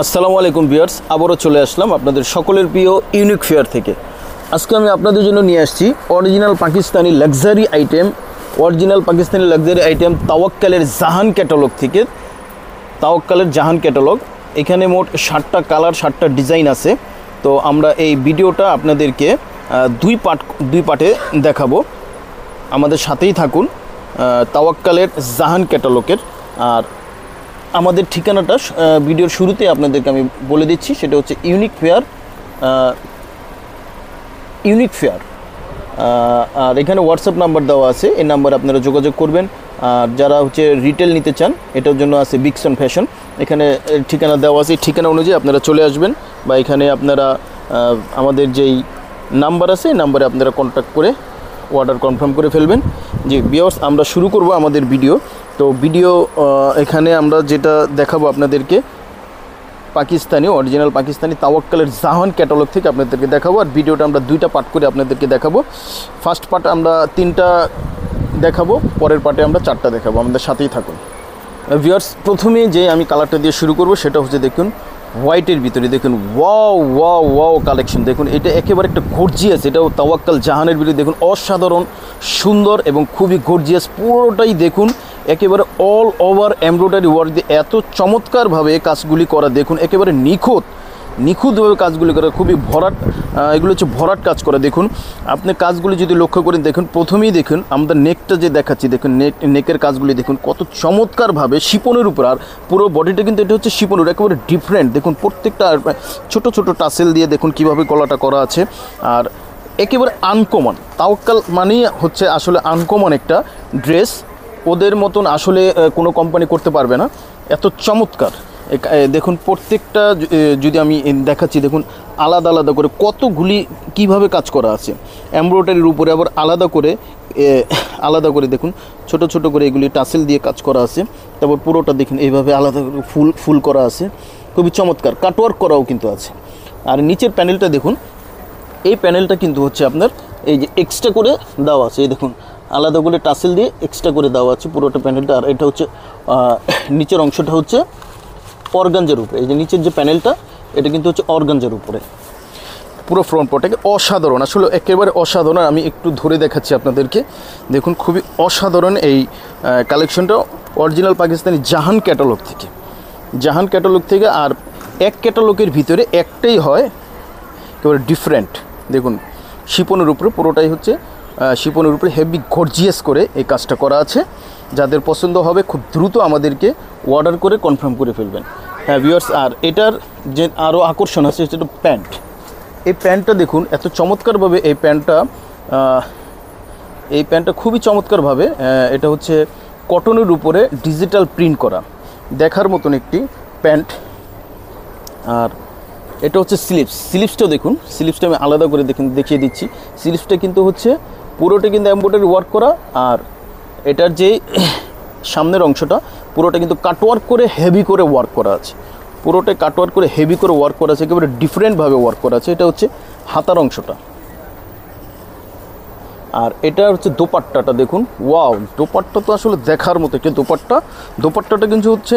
আসসালামু আলাইকুম ভিউয়ার্স, আবারও চলে আসলাম আপনাদের সকলের প্রিয় ইউনিক ফেয়ার থেকে। আজকে আমি আপনাদের জন্য নিয়ে আসছি অরিজিনাল পাকিস্তানি লাক্সারি আইটেম তাওয়াক্কালের জাহান ক্যাটালগ থেকে। তাওয়াক্কালের জাহান ক্যাটালগ, এখানে মোট 7টা কালার 7টা ডিজাইন আছে। তো আমরা এই ভিডিওটা আপনাদেরকে দুই পার্টে দেখাবো, আমাদের সাথেই থাকুন। তাওয়াক্কালের জাহান ক্যাটালগের আর আমাদের ঠিকানাটা ভিডিওর শুরুতে আপনাদেরকে আমি বলে দিচ্ছি, সেটা হচ্ছে ইউনিক ফেয়ার। আর এখানে হোয়াটসঅ্যাপ নাম্বার দেওয়া আছে, এই নাম্বারে আপনারা যোগাযোগ করবেন। আর যারা হচ্ছে রিটেল নিতে চান, এটার জন্য আছে বিগসন ফ্যাশন, এখানে ঠিকানা দেওয়া আছে। ঠিকানা অনুযায়ী আপনারা চলে আসবেন, বা এখানে আপনারা আমাদের যেই নাম্বার আছে এই নাম্বারে আপনারা কন্ট্যাক্ট করে অর্ডার কনফার্ম করে ফেলবেন। জি ভিউয়ার্স, আমরা শুরু করব আমাদের ভিডিও। তো এখানে আমরা যেটা দেখাবো আপনাদেরকে অরিজিনাল পাকিস্তানি তাওয়াক্কালের জাহান ক্যাটালগ থেকে আপনাদেরকে দেখাবো। আর ভিডিওটা আমরা 2টা পার্ট করে আপনাদেরকে দেখাবো। ফার্স্ট পার্ট আমরা 3টা দেখাবো, পরের পার্টে আমরা 4টা দেখাবো। আমাদের সাথেই থাকুন ভিউয়ার্স। প্রথমে যে আমি কালারটা দিয়ে শুরু করব সেটা হচ্ছে, দেখুন হোয়াইটের ভিতরে দেখুন ওয়াও কালেকশন। দেখুন এটা একেবারে একটা গর্জিয়াস, এটাও তাওয়াক্কাল জাহানের ভিতরে দেখুন অসাধারণ সুন্দর এবং খুবই গর্জিয়াস। পুরোটাই দেখুন একেবারে অল ওভার এমব্রয়ডারি ওয়ার্ক দিয়ে এত চমৎকারভাবে কাজগুলি করা। দেখুন একেবারে নিখুঁতভাবে কাজগুলি করা, খুবই ভরাট, এগুলো হচ্ছে ভরাট কাজ করা। দেখুন আপনি কাজগুলি যদি লক্ষ্য করেন, দেখুন প্রথমেই দেখুন আমরা নেকটা যে দেখাচ্ছি, দেখুন নেকের কাজগুলি দেখুন কত চমৎকারভাবে শিপনের উপর। আর পুরো বডিটা কিন্তু এটা হচ্ছে শিপনের একেবারে ডিফারেন্ট। দেখুন প্রত্যেকটা ছোট ছোট টাসেল দিয়ে দেখুন কিভাবে গলাটা করা আছে। আর একেবারে আনকমন, তাওয়াক্কাল মানেই হচ্ছে আসলে আনকমন একটা ড্রেস। ওদের মতন আসলে কোনো কোম্পানি করতে পারবে না, এত চমৎকার। দেখুন প্রত্যেকটা যদি আমি দেখাচ্ছি, দেখুন আলাদা আলাদা করে কতগুলি কিভাবে কাজ করা আছে এমব্রয়ডারির উপরে। আবার আলাদা করে দেখুন ছোট ছোট করে এগুলি টাসেল দিয়ে কাজ করা আছে। তারপর পুরোটা দেখুন এইভাবে আলাদা করে ফুল করা আছে, খুবই চমৎকার। কাটওয়ার্ক করাও কিন্তু আছে। আর নিচের প্যানেলটা দেখুন, এই প্যানেলটা কিন্তু হচ্ছে আপনার এই যে এক্সট্রা করে দেওয়া আছে। এই দেখুন আলাদা করে টাসেল দিয়ে এক্সট্রা করে দেওয়া আছে পুরোটা প্যানেলটা। আর এটা হচ্ছে নিচের অংশটা হচ্ছে অর্গানজার উপরে। এই যে নিচের যে প্যানেলটা, এটা কিন্তু হচ্ছে অর্গানজার উপরে। পুরো ফ্রন্ট পার্টটাকে অসাধারণ, আসলে একেবারে অসাধারণ। আমি একটু ধরে দেখাচ্ছি আপনাদেরকে। দেখুন খুবই অসাধারণ এই কালেকশনটা অরিজিনাল পাকিস্তানি জাহান ক্যাটালগ থেকে। আর এক ক্যাটালগের ভিতরে একটাই হয় একেবারে ডিফারেন্ট। দেখুন শিপনের উপরে পুরোটাই হচ্ছে শিপনের উপরে হেভি গর্জিয়াস করে এই কাজটা করা আছে। যাদের পছন্দ হবে খুব দ্রুত আমাদেরকে অর্ডার করে কনফার্ম করে ফেলবেন। হ্যাঁ ভিউয়ার্স, আর এটার যে আরও আকর্ষণ আছে সেটা প্যান্ট। এই প্যান্টটা দেখুন এত চমৎকারভাবে এই প্যান্টটা খুবই চমৎকারভাবে, এটা হচ্ছে কটনের উপরে ডিজিটাল প্রিন্ট করা, দেখার মতন একটি প্যান্ট। আর এটা হচ্ছে স্লিভসটাও দেখুন, স্লিভসটা আমি আলাদা করে দেখিয়ে দিচ্ছি। স্লিভসটা কিন্তু হচ্ছে পুরোটা কিন্তু এমব্রয়ডারি ওয়ার্ক করা। আর এটার যে সামনের অংশটা পুরোটা কিন্তু কাটওয়ার্ক করে হেভি করে ওয়ার্ক করা আছে। পুরোটাই কাটওয়ার্ক করে হেভি করে ওয়ার্ক করা আছে, একেবারে ডিফারেন্টভাবে ওয়ার্ক করা আছে। এটা হচ্ছে হাতার অংশটা। আর এটা হচ্ছে দোপাট্টাটা দেখুন, ওয়াও, দোপাট্টা তো আসলে দেখার মতো একটা দোপাট্টাটা কিন্তু হচ্ছে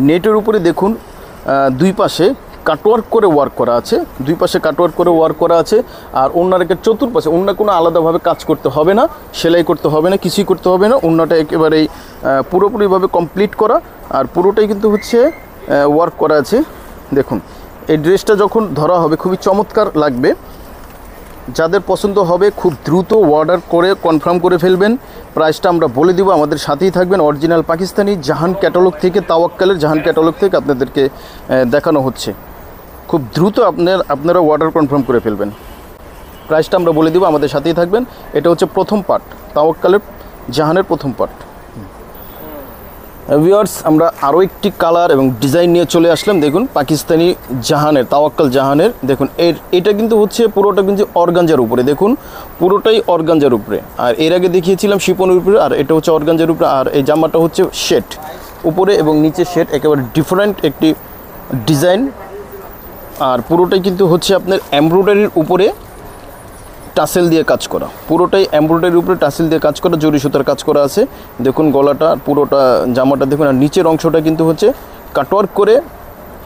নেটের উপরে দেখুন দুই পাশে কাটওয়ার্ক করে ওয়ার্ক করা আছে। আর ওড়নার চতুর্পাশে ওড়না কোনো আলাদাভাবে কাজ করতে হবে না, সেলাই করতে হবে না, কিছুই করতে হবে না। ওড়নাটা একেবারেই পুরোপুরিভাবে কমপ্লিট করা। আর পুরোটাই কিন্তু হচ্ছে ওয়ার্ক করা আছে। দেখুন এই ড্রেসটা যখন ধরা হবে খুবই চমৎকার লাগবে। যাদের পছন্দ হবে খুব দ্রুত অর্ডার করে কনফার্ম করে ফেলবেন। প্রাইসটা আমরা বলে দিব, আমাদের সাথেই থাকবেন। অরিজিনাল পাকিস্তানি জাহান ক্যাটালগ থেকে, তাওয়াক্কালের জাহান ক্যাটালগ থেকে আপনাদেরকে দেখানো হচ্ছে। খুব দ্রুত আপনারা অর্ডার কনফার্ম করে ফেলবেন। প্রাইসটা আমরা বলে দিব, আমাদের সাথেই থাকবেন। এটা হচ্ছে প্রথম পার্ট, তাওয়াক্কালের জাহানের প্রথম পার্ট। ভিউয়ার্স, আমরা আরও একটি কালার এবং ডিজাইন নিয়ে চলে আসলাম। দেখুন পাকিস্তানি জাহানের, তাওয়াক্কাল জাহানের। দেখুন এটা কিন্তু হচ্ছে পুরোটা কিন্তু অর্গানজার উপরে। দেখুন পুরোটাই অর্গানজার উপরে। আর এর আগে দেখিয়েছিলাম শিপনের উপরে, আর এটা হচ্ছে অর্গানজার উপরে। আর এই জামাটা হচ্ছে শেড উপরে এবং নিচে শেড, একেবারে ডিফারেন্ট একটি ডিজাইন। আর পুরোটাই কিন্তু হচ্ছে আপনার এমব্রয়ডারির উপরে টাসেল দিয়ে কাজ করা, পুরোটাই এমব্রয়ডারির উপরে টাসেল দিয়ে কাজ করা, জরি সুতার কাজ করা আছে। দেখুন গলাটা পুরোটা জামাটা দেখুন। আর নিচের অংশটা কিন্তু হচ্ছে কাটওয়ার্ক করে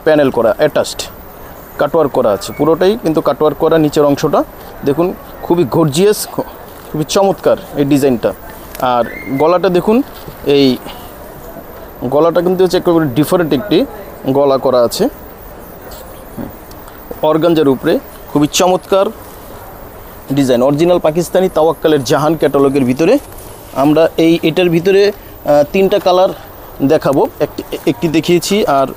প্যানেল করা, অ্যাটাচড কাটওয়ার্ক করা আছে, পুরোটাই কিন্তু কাটওয়ার্ক করা। নিচের অংশটা দেখুন খুবই গর্জিয়াস, খুবই চমৎকার এই ডিজাইনটা। আর গলাটা দেখুন, এই গলাটা কিন্তু হচ্ছে একেবারে ডিফারেন্ট একটি গলা করা আছে অর্গানজার উপরে, খুবই চমৎকার ডিজাইন। অরিজিনাল পাকিস্তানি তাওয়াক্কালের জাহান ক্যাটালগের ভিতরে আমরা এটার ভিতরে 3টা কালার দেখাবো, একটি দেখিয়েছি আর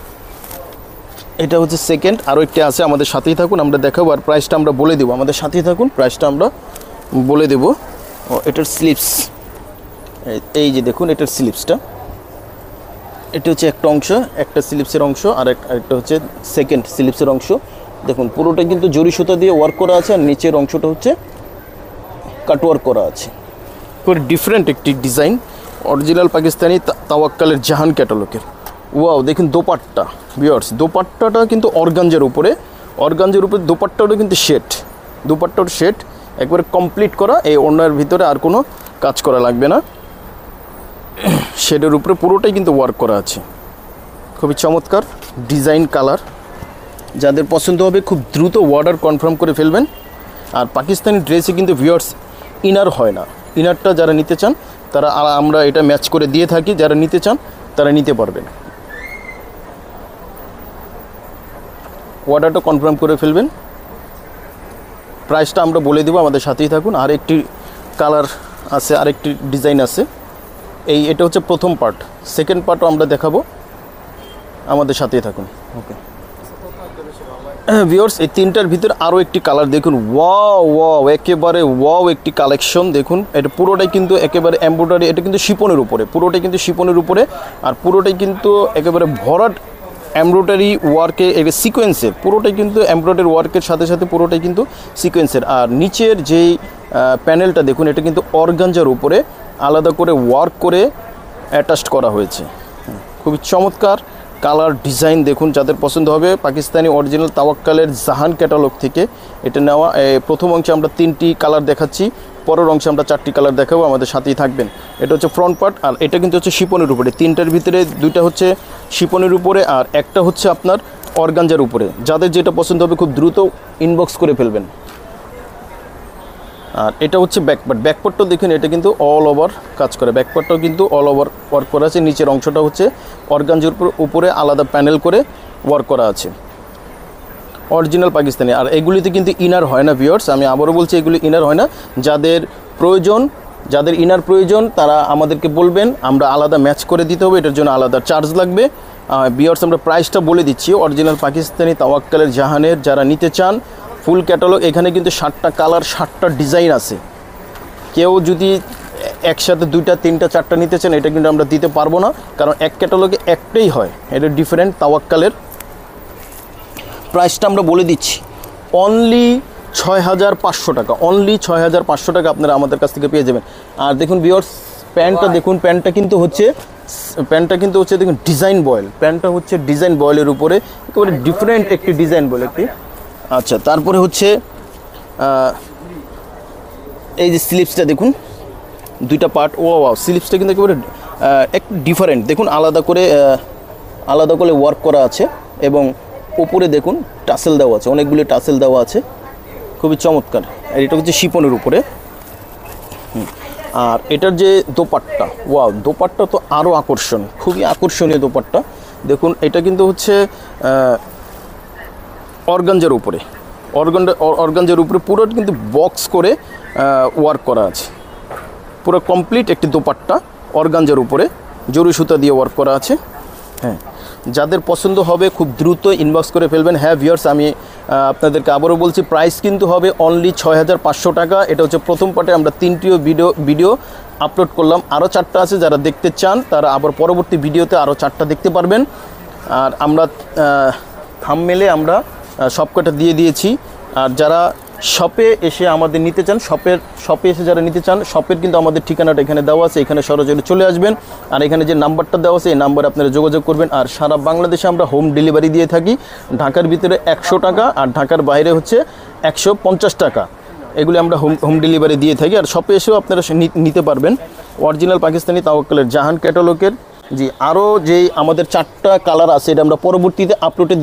এটা হচ্ছে সেকেন্ড, আরও একটি আছে। আমাদের সাথেই থাকুন, আমরা দেখাবো আর প্রাইসটা আমরা বলে দেবো। আমাদের সাথেই থাকুন, প্রাইসটা আমরা বলে দেবো। এটার স্লিপস, এই যে দেখুন এটার স্লিপসটা, এটা হচ্ছে একটা অংশ, একটা স্লিপসের অংশ, আর একটা হচ্ছে সেকেন্ড স্লিপসের অংশ। দেখুন পুরোটা কিন্তু জরি সুতা দিয়ে ওয়ার্ক করা আছে, আর নিচের অংশটা হচ্ছে কাটওয়ার্ক করা আছে। খুব ডিফারেন্ট একটি ডিজাইন, অরিজিনাল পাকিস্তানি তাওয়াক্কালের জাহান ক্যাটালগের। ওয়াও, দেখুন দোপাট্টা ভিউয়ার্স, দোপাট্টাটা কিন্তু অর্গানজার উপরে, অর্গানজার উপরে দোপাট্টাটা কিন্তু শেড, দোপাট্টার শেড একবারে কমপ্লিট করা। এই ওড়নার ভিতরে আর কোনো কাজ করা লাগবে না, শেডের উপরে পুরোটাই কিন্তু ওয়ার্ক করা আছে। খুবই চমৎকার ডিজাইন, কালার। যাদের পছন্দ হবে খুব দ্রুত অর্ডার কনফার্ম করে ফেলবেন। আর পাকিস্তানি ড্রেসে কিন্তু ভিউয়ার্স ইনার হয় না, ইনারটা যারা নিতে চান তারা, আমরা এটা ম্যাচ করে দিয়ে থাকি, যারা নিতে চান তারা নিতে পারবেন। অর্ডারটা কনফার্ম করে ফেলবেন। প্রাইসটা আমরা বলে দেবো, আমাদের সাথেই থাকুন। আর একটি কালার আছে, আরেকটি ডিজাইন আছে। এটা হচ্ছে প্রথম পার্ট, সেকেন্ড পার্টও আমরা দেখাবো, আমাদের সাথেই থাকুন। ওকে ভিউয়ার্স, এই 3টার ভিতরে আরও একটি কালার দেখুন। ওয়াও, একেবারে ওয়াও একটি কালেকশন দেখুন। এটা পুরোটাই কিন্তু একেবারে এমব্রয়ডারি, এটা কিন্তু শিপনের উপরে, পুরোটাই কিন্তু শিপনের উপরে, আর পুরোটাই কিন্তু একেবারে ভরাট এমব্রয়ডারি ওয়ার্কে, এটা সিকোয়েন্সের, পুরোটাই কিন্তু এমব্রয়ডারি ওয়ার্কের সাথে সাথে পুরোটাই কিন্তু সিকোয়েন্সের। আর নিচের যেই প্যানেলটা দেখুন, এটা কিন্তু অর্গানজার উপরে আলাদা করে ওয়ার্ক করে অ্যাটাচড করা হয়েছে। খুবই চমৎকার কালার, ডিজাইন দেখুন। যাদের পছন্দ হবে পাকিস্তানি অরিজিনাল তাওয়াক্কালের জাহান ক্যাটালগ থেকে এটা নেওয়া। প্রথম অংশে আমরা 3টি কালার দেখাচ্ছি, পরের অংশে আমরা 4টি কালার দেখাবো, আমাদের সাথেই থাকবেন। এটা হচ্ছে ফ্রন্ট পার্ট, আর এটা কিন্তু হচ্ছে শিপনের উপরে। 3টার ভিতরে 2টা হচ্ছে শিপনের উপরে, আর একটা হচ্ছে আপনার অর্গানজার উপরে। যাদের যেটা পছন্দ হবে খুব দ্রুত ইনবক্স করে ফেলবেন। আর এটা হচ্ছে ব্যাকপার্ট, ব্যাকপার্টটাও দেখুন, এটা কিন্তু অল ওভার কাজ করে, ব্যাকপার্টটাও কিন্তু অল ওভার ওয়ার্ক করা আছে। নিচের অংশটা হচ্ছে অর্গানজার উপরে আলাদা প্যানেল করে ওয়ার্ক করা আছে, অরিজিনাল পাকিস্তানি। আর এগুলিতে কিন্তু ইনার হয় না ভিউয়ার্স, আমি আবারও বলছি এগুলি ইনার হয় না। যাদের ইনার প্রয়োজন তারা আমাদেরকে বলবেন, আমরা আলাদা ম্যাচ করে দিতে হবে, এটার জন্য আলাদা চার্জ লাগবে। ভিউয়ার্স, আমরা প্রাইসটা বলে দিচ্ছি। অরিজিনাল পাকিস্তানি তাওয়াক্কালের জাহানের যারা নিতে চান ফুল ক্যাটালগ, এখানে কিন্তু 7টা কালার, 7টা ডিজাইন আছে। কেউ যদি একসাথে 2টা 3টা 4টা নিতে চান, এটা কিন্তু আমরা দিতে পারবো না, কারণ এক ক্যাটালগে একটাই হয়, এটা ডিফারেন্ট তাওয়াক্কালের। প্রাইসটা আমরা বলে দিচ্ছি, অনলি 6500 টাকা, অনলি 6500 টাকা আপনারা আমাদের কাছ থেকে পেয়ে যাবেন। আর দেখুন ভিউয়ার্স, প্যান্টটা দেখুন, প্যান্টটা কিন্তু হচ্ছে দেখুন ডিজাইন বয়েল, প্যান্টটা হচ্ছে ডিজাইন বয়েলের উপরে, একেবারে ডিফারেন্ট একটি ডিজাইন বয়েল একটি। আচ্ছা, তারপরে হচ্ছে এই যে স্লিপসটা দেখুন, 2টা পার্ট। ওয়াও, স্লিপসটা কিন্তু একেবারে একটু ডিফারেন্ট দেখুন, আলাদা করে ওয়ার্ক করা আছে, এবং উপরে দেখুন টাসেল দেওয়া আছে, অনেকগুলো টাসেল দেওয়া আছে, খুবই চমৎকার। আর এটা হচ্ছে শিপনের উপরে। আর এটার যে দোপাট্টা, ওয়াও, দোপাট্টা তো আরও খুবই আকর্ষণীয় দোপাট্টা দেখুন। এটা কিন্তু হচ্ছে অর্গানজার উপরে, অর্গানজার উপরে পুরো কিন্তু বক্স করে ওয়ার্ক করা আছে, পুরো কমপ্লিট একটি দোপাট্টা অর্গানজার উপরে জরি সুতা দিয়ে ওয়ার্ক করা আছে। হ্যাঁ, যাদের পছন্দ হবে খুব দ্রুত ইনবক্স করে ফেলবেন। হ্যাঁ ভিউয়ার্স, আমি আপনাদেরকে আবারও বলছি, প্রাইস কিন্তু হবে অনলি 6500 টাকা। এটা হচ্ছে প্রথম পার্টে আমরা 3টিও ভিডিও আপলোড করলাম, আরও 4টা আছে। যারা দেখতে চান তারা আবার পরবর্তী ভিডিওতে আরও 4টা দেখতে পারবেন। আর আমরা থাম্বনেলে আমরা সবকটা দিয়ে দিয়েছি। আর যারা শপে এসে আমাদের নিতে চান, শপে এসে যারা নিতে চান, শপের কিন্তু আমাদের ঠিকানাটা এখানে দেওয়া আছে, এখানে সরাসরি চলে আসবেন। আর এখানে যে নাম্বারটা দেওয়া আছে এই নাম্বারে আপনারা যোগাযোগ করবেন। আর সারা বাংলাদেশে আমরা হোম ডেলিভারি দিয়ে থাকি। ঢাকার ভিতরে 100 টাকা, আর ঢাকার বাইরে হচ্ছে 150 টাকা। এগুলি আমরা হোম ডেলিভারি দিয়ে থাকি। আর শপে এসেও আপনারা নিতে পারবেন। অরিজিনাল পাকিস্তানি তাওয়াক্কালের জাহান ক্যাটালগের জি আরও যেই আমাদের 4টা কালার আছে এটা আমরা পরবর্তীতে আপলোডে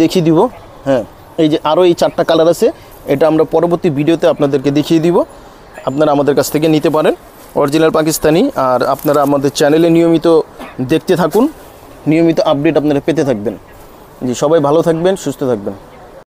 দেখিয়ে দিব। হ্যাঁ এই যে আরও এই 4টা কালার আছে, এটা আমরা পরবর্তী ভিডিওতে আপনাদেরকে দেখিয়ে দিব, আপনারা আমাদের কাছ থেকে নিতে পারেন অরিজিনাল পাকিস্তানি। আর আপনারা আমাদের চ্যানেলে নিয়মিত দেখতে থাকুন, নিয়মিত আপডেট আপনারা পেতে থাকবেন। জি সবাই ভালো থাকবেন, সুস্থ থাকবেন।